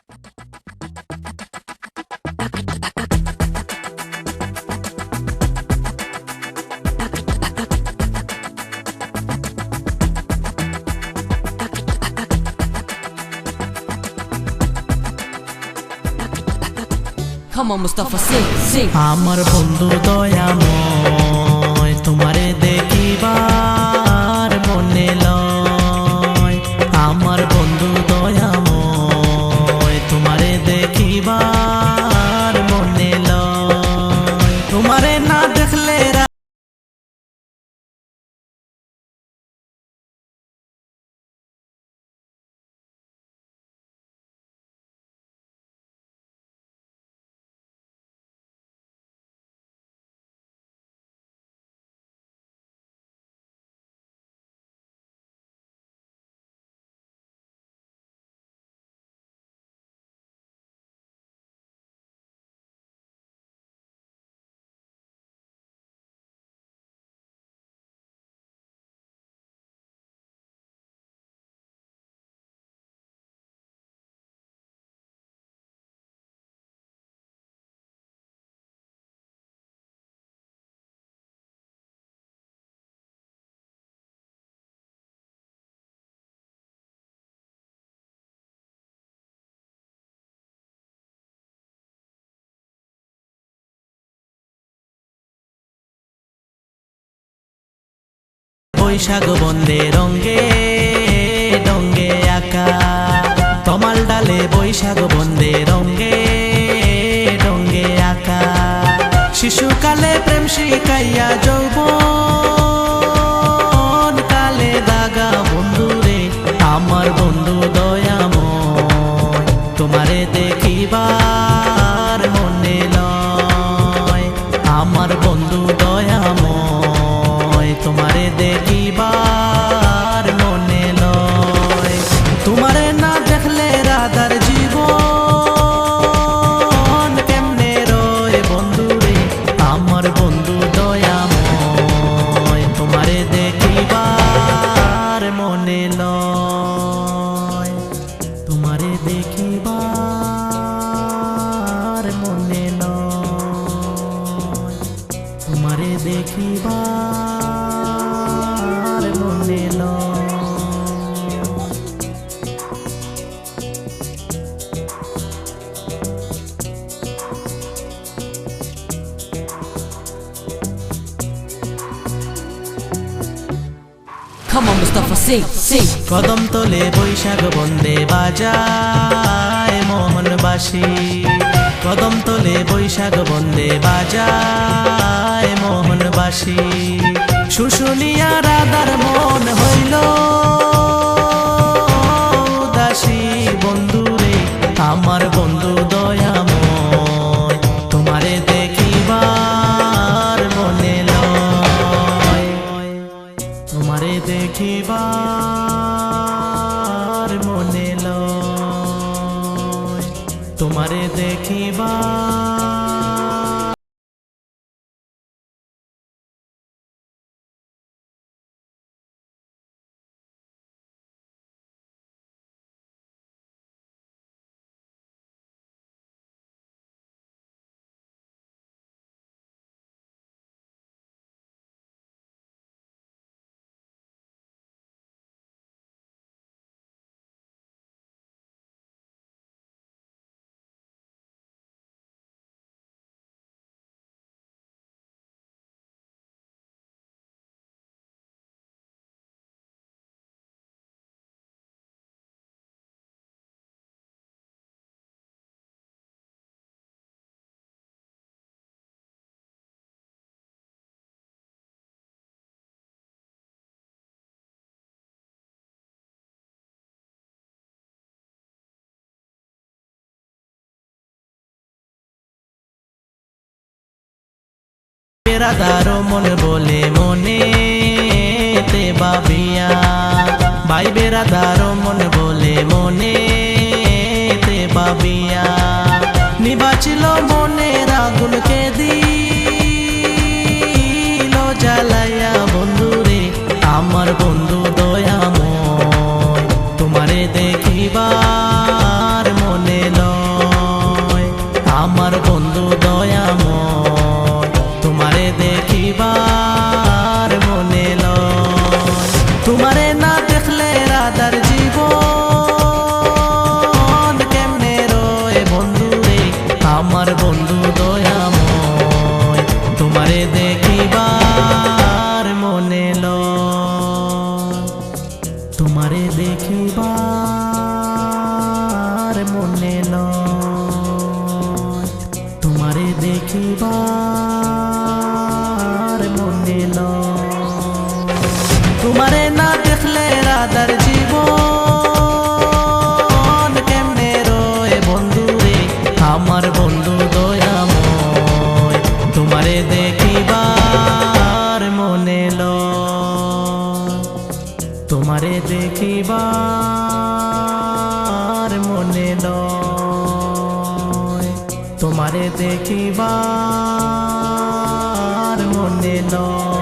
Come on, Mustafa, sing, sing. আমার বন্ধু দয়াময় তোমারে দেখিবার মনে লয়। আমার বন্ধু দয়াময় তোমারে দেখিবার মনে লয়। তোমারে না দেখলে বৈশাখ বন্দে রঙ্গে ডঙ্গে আঁকা। তমাল ডালে বৈশাখ বন্দে রঙ্গে ডঙ্গে আঁকা। শিশুকালে প্রেম শিখাইয়া যৌবন কালে দাগা বন্ধুরে। আমার বন্ধু দয়াময় তোমারে দেখিবার মনে লয়। আমার বন্ধু দয়াময় তোমারে দেখিবার মনে লয়। তোমারে না দেখলে রাধার জীবন কেমনে রয় বন্ধুরে। আমার বন্ধু দয়াময় তোমারে দেখিবার মনে লয়। তোমারে দেখিবার মনে লয়। তোমারে দেখিবার মনে লয়। Come on, Mustafa, sing, sing. কদম তোলে বৈশাখ বন্দে বাজায় মোহনবাসী। কদম তোলে বৈশাখ বন্দে বাজায় মোহনবাসী। শুশুনিয়া রাধার মন হইল উদাসী বন্ধুরে। আমার বন্ধু দয়াময় তোমারে দেখিবার মনে লয়। তোমারে দেখিবার মনে লয়। তোমারে দেখিবার বেরাদারো মন বলে মনে তে বাবিয়া। ভাই বেরাদারো মন বলে মনে তে বাবিয়া। নিবাচিল মনের আগুনকে দিল জ্বালাইয়া বন্ধুরে। আমার বন্ধু দয়াময় তোমারে দেখিবার মনে লয়। না দেখলে রাধার জীবন কেমনে রয়ে বন্ধু রে আমার বন্ধু দয়াময় তোমারে দেখিবার মনে লয় তোমারে দেখিবার মনে লয় তোমারে দেখিবার মনে লয় তোমারে না দেখলে রাধার জীবন কেমনে রয়ে বন্ধু রে আমার বন্ধু দয়াময় তোমারে দেখিবার মনে লয় তোমারে দেখিবার মনে লয় তোমারে দেখিবার মনে লয়।